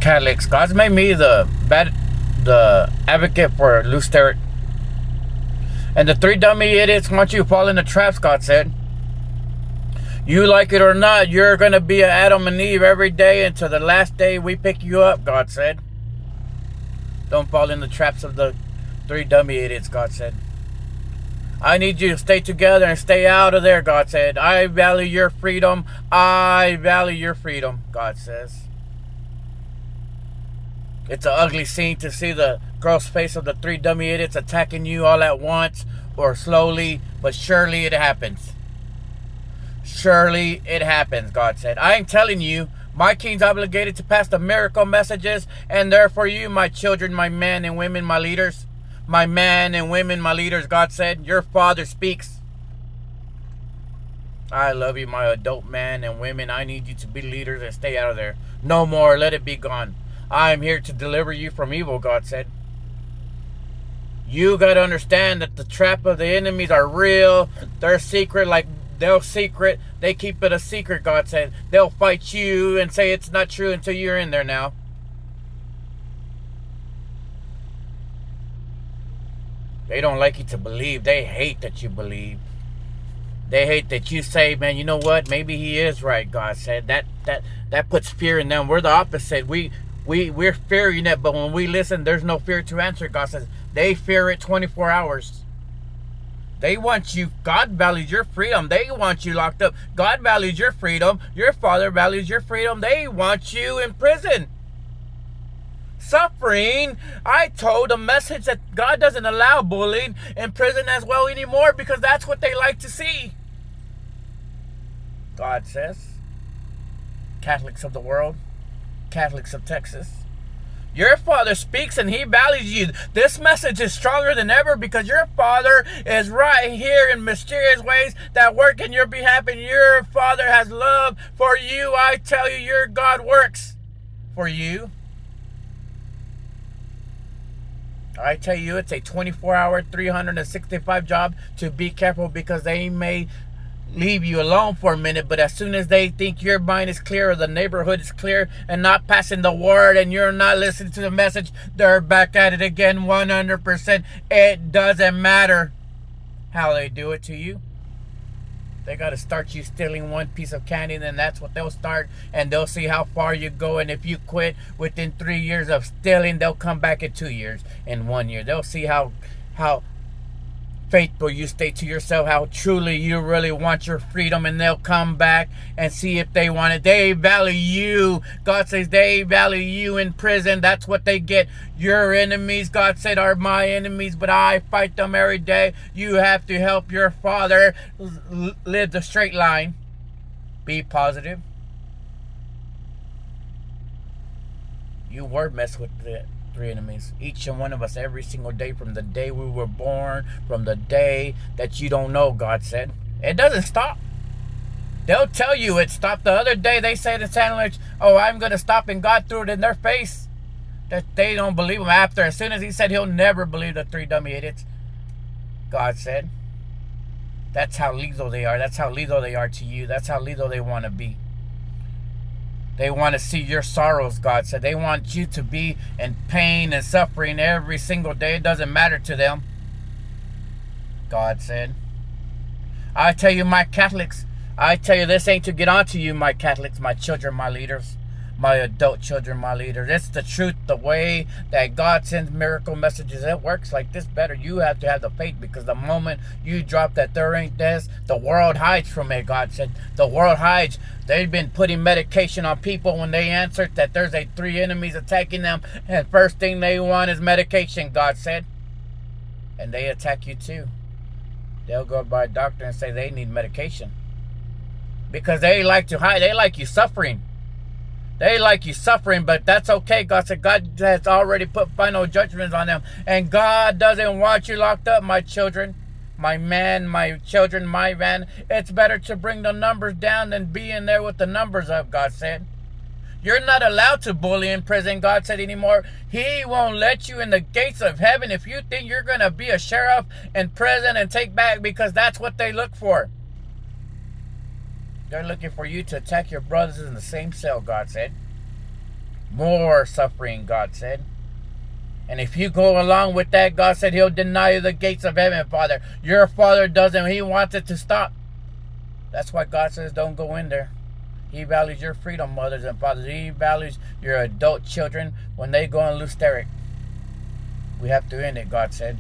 Catholics. God's made me the advocate for loose terror. And the three dummy idiots want you to fall into traps, God said. You like it or not, you're going to be an Adam and Eve every day until the last day we pick you up, God said. Don't fall in the traps of the three dummy idiots, God said. I need you to stay together and stay out of there, God said. I value your freedom. I value your freedom, God says. It's an ugly scene to see the gross face of the three dummy idiots attacking you all at once or slowly, but surely it happens. Surely it happens, God said. I am telling you, my king's obligated to pass the miracle messages, and therefore you, my children, my men and women, my leaders, my men and women, my leaders, God said, your Father speaks. I love you, my adult men and women. I need you to be leaders and stay out of there. No more, let it be gone. I am here to deliver you from evil, God said. You got to understand that the trap of the enemies are real. They're secret, like they keep it a secret, God said. They'll fight you and say it's not true until you're in there now. They don't like you to believe. They hate that you believe. They hate that you say, man, you know what? Maybe he is right, God said. That puts fear in them. We're the opposite. We're fearing it, but when we listen, there's no fear to answer, God says. They fear it 24 hours. They want you. God values your freedom. They want you locked up. God values your freedom. Your Father values your freedom. They want you in prison. Suffering. I told a message that God doesn't allow bullying in prison as well anymore because that's what they like to see. God says. Catholics of the world. Catholics of Texas. Your Father speaks and he values you. This message is stronger than ever because your Father is right here in mysterious ways that work in your behalf, and your Father has love for you. I tell you, your God works for you. I tell you, it's a 24-hour, 365 job to be careful because they may leave you alone for a minute, but as soon as they think your mind is clear or the neighborhood is clear and not passing the word and you're not listening to the message, they're back at it again 100%. It doesn't matter how they do it to you. They got to start you stealing one piece of candy, and then that's what they'll start, and they'll see how far you go. And if you quit within 3 years of stealing, they'll come back in 2 years, in 1 year. They'll see how faithful you stay to yourself, how truly you really want your freedom, and they'll come back and see if they want it. They value you. God says they value you in prison. That's what they get. Your enemies, God said, are my enemies, but I fight them every day. You have to help your Father live the straight line. Be positive. You were messed with the three enemies. Each and one of us, every single day, from the day we were born, from the day that you don't know, God said. It doesn't stop. They'll tell you it stopped. The other day they said in sandwich, oh, I'm going to stop, and God threw it in their face. That they don't believe him after. As soon as he said he'll never believe the three dummy idiots, God said. That's how lethal they are. That's how lethal they are to you. That's how lethal they want to be. They want to see your sorrows, God said. They want you to be in pain and suffering every single day. It doesn't matter to them, God said. I tell you, my Catholics, I tell you, this ain't to get on to you, my Catholics, my children, my leaders, my adult children, my leaders. It's the truth, the way that God sends miracle messages. It works like this better. You have to have the faith, because the moment you drop that there ain't this, the world hides from it, God said. The world hides. They've been putting medication on people when they answered that there's three enemies attacking them, and first thing they want is medication, God said. And they attack you too. They'll go by a doctor and say they need medication because they like to hide. They like you suffering. They like you suffering, but that's okay. God said God has already put final judgments on them, and God doesn't want you locked up, my children. My man, my children, my man. It's better to bring the numbers down than be in there with the numbers up, God said. You're not allowed to bully in prison, God said, anymore. He won't let you in the gates of heaven if you think you're going to be a sheriff in prison and take back, because that's what they look for. They're looking for you to attack your brothers in the same cell, God said. More suffering, God said. And if you go along with that, God said he'll deny you the gates of heaven, Father. Your Father doesn't. He wants it to stop. That's why God says don't go in there. He values your freedom, mothers and fathers. He values your adult children when they go and loose Derek. We have to end it, God said.